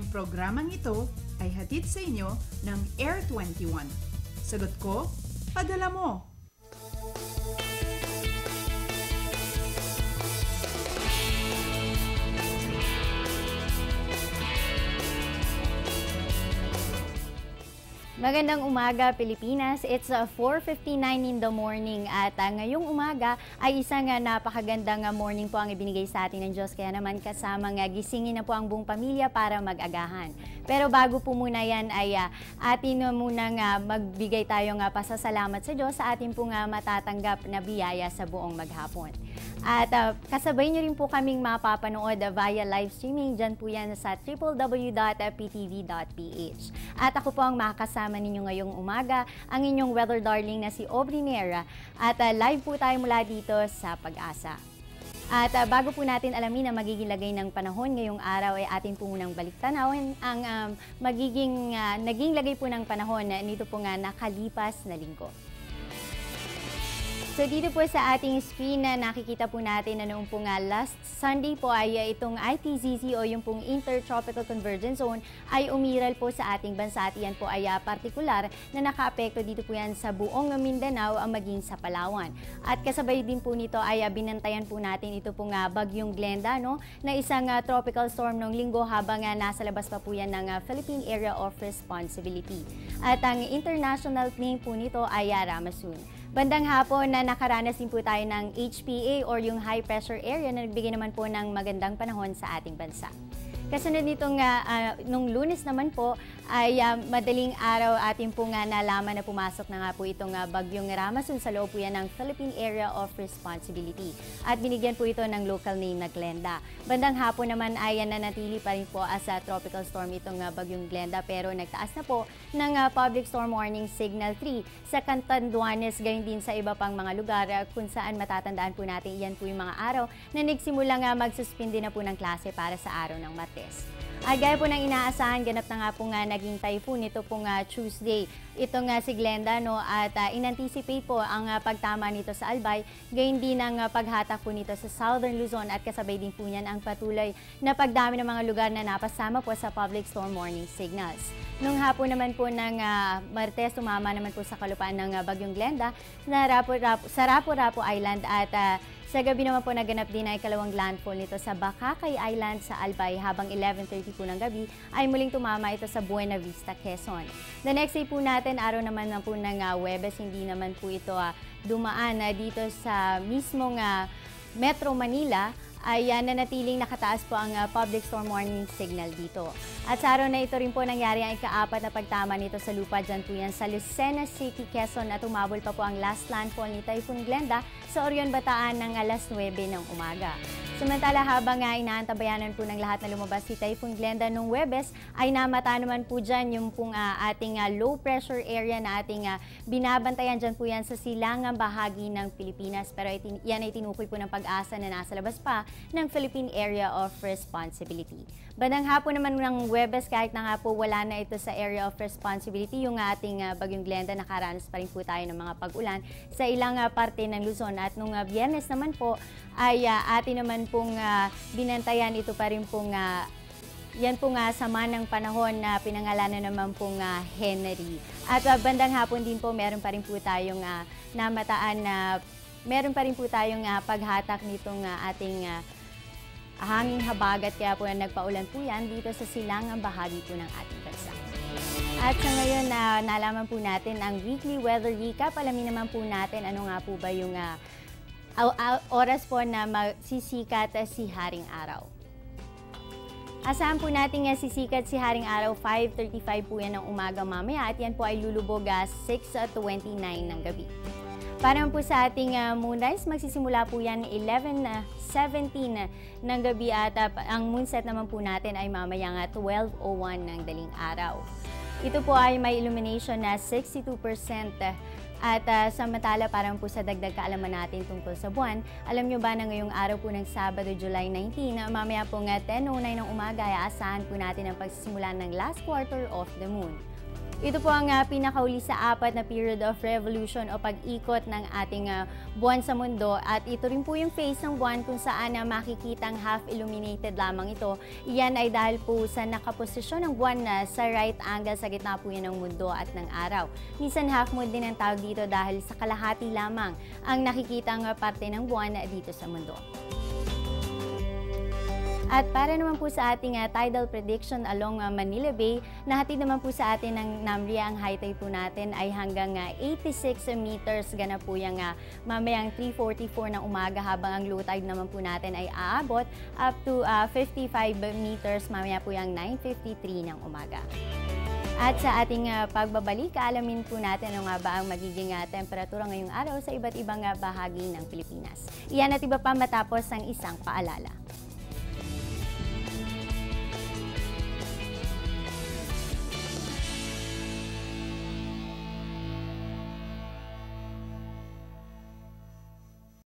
programang ito ay hatid sa inyo ng Air 21. Sagot ko, padala mo! Magandang umaga, Pilipinas. It's 4:59 in the morning at ngayong umaga ay isang napakagandang morning po ang ibinigay sa atin ng Diyos. Kaya naman kasamang gisingin na po ang buong pamilya para mag-agahan. Pero bago po muna yan ay atin munang magbigay tayong pasasalamat sa Diyos sa ating pong matatanggap na biyaya sa buong maghapon. At kasabay niyo rin po kaming mapapanood via live streaming. Dyan po yan sa www.ptv.ph. At ako po ang makakasama ninyo ngayong umaga, ang inyong weather darling na si Aubrey Nera. At live po tayo mula dito sa Pag-asa. At bago po natin alamin ang magiging lagay ng panahon ngayong araw ay atin po munang baliktanawin ang naging lagay po ng panahon nito po nga nakalipas na linggo. So dito po sa ating screen na nakikita po natin na noong po nga last Sunday po ay itong ITZZ o yung pong Intertropical Convergence Zone ay umiral po sa ating bansa at yan po ay partikular na nakaapekto dito po yan sa buong Mindanao ang maging sa Palawan. At kasabay din po nito ay binantayan po natin ito pong bagyong Glenda na isang tropical storm noong linggo habang nasa labas pa po yan ng Philippine Area of Responsibility. At ang international name po nito ay Ramasun. Bandang hapon na nakaranas din po tayo ng HPA or yung high pressure area na nagbigay naman po ng magandang panahon sa ating bansa. Kasunod nitong nung Lunes naman po ay madaling araw ating po nalaman na pumasok na nga po itong bagyong Ramasun sa loob po yan ng Philippine Area of Responsibility. At binigyan po ito ng local name na Glenda. Bandang hapon naman ay nanatili pa rin po as a tropical storm itong bagyong Glenda pero nagtaas na po ng Public Storm Warning Signal 3 sa Catanduanes, gayon din sa iba pang mga lugar kung saan matatandaan po natin iyan po yung mga araw na nagsimulang magsuspindi na po ng klase para sa araw ng Martes. Ay gaya po ng inaasahan, ganap na nga po naging typhoon ito pong Tuesday. Ito nga si Glenda at in-anticipate po ang pagtama nito sa Albay, gayon din ang paghatak po nito sa Southern Luzon at kasabay din po niyan ang patuloy na pagdami ng mga lugar na napasama po sa Public Storm Warning Signals. Nung hapon naman po ng Martes, tumama naman po sa kalupaan ng bagyong Glenda sa Rapu-Rapu Island at sa gabi naman po naganap din ay ikalawang landfall nito sa Bacacay Island sa Albay habang 11:30 po ng gabi ay muling tumama ito sa Buena Vista, Quezon. The next day po natin, araw naman po ng Huwebes, hindi naman po ito dumaan dito sa mismong Metro Manila ay nanatiling nakataas po ang Public Storm Warning Signal dito. At sa araw na ito rin po nangyari ang ika-4 na pagtama nito sa lupa dyan po yan sa Lucena City, Quezon at umabol pa po ang last landfall ni Typhoon Glenda sa Orion, Bataan ng alas 9 ng umaga. Samantala habang inaantabayanan po ng lahat na lumabas si Typhoon Glenda nung Huwebes ay namata naman po dyan yung pong ating low pressure area na ating binabantayan dyan po yan sa silangang bahagi ng Pilipinas. Pero yan ay tinukoy po ng Pag-asa na nasa labas pa ng Philippine Area of Responsibility. Bandang hapon naman ng Huwebes, kahit na nga po wala na ito sa Area of Responsibility, yung ating bagyong Glenda, nakaranas pa rin po tayo ng mga pag-ulan sa ilang parte ng Luzon. At nung Biyernes naman po ay atin naman pong binantayan ito pa rin pong yan po sama ng panahon na pinangalanan naman pong Henry. At bandang hapon din po meron pa rin po tayong namataan na meron pa rin po tayong paghatak nitong ating hanging habagat kaya po nagpaulan po yan dito sa silangang bahagi po ng ating bansa. At sa ngayon nalaman po natin ang weekly weather recap. Alamin naman po natin ano nga po ba yung oras po na magsisikat si Haring Araw. Asahan po natin sisikat si Haring Araw 5:35 po yan ng umaga mamaya at yan po ay lulubog 6:29 ng gabi. Para po sa ating moonrise, magsisimula po yan 11:17 ng gabi at ang moonset naman po natin ay mamayang 12:01 ng daling araw. Ito po ay may illumination na 62%. At samantala parang po sa dagdag kaalaman natin tungkol sa buwan, alam nyo ba na ngayong araw po ng Sabado, July 19, mamaya po 10:09 ng umaga ay aasahan po natin ang pagsisimula ng last quarter of the moon. Ito po ang pinakauli sa apat na period of revolution o pag-ikot ng ating buwan sa mundo, at ito rin po yung phase ng buwan kung saan makikitang half illuminated lamang ito. Iyan ay dahil po sa nakaposisyon ng buwan na sa right angle sa gitna po yan ng mundo at ng araw. Minsan half moon din ang tawag dito dahil sa kalahati lamang ang nakikitang parte ng buwan dito sa mundo. At para naman po sa ating tidal prediction along Manila Bay, nahatid naman po sa atin ng NAMRIA, ang high tide po natin ay hanggang 86 meters ganap po yung mamayang 3:44 ng umaga, habang ang low tide naman po natin ay aabot up to 55 meters mamaya po yung 9:53 ng umaga. At sa ating pagbabalik, alamin po natin ano nga ba ang magiging temperatura ngayong araw sa iba't ibang bahagi ng Pilipinas. Iyan at iba pa matapos ang isang paalala.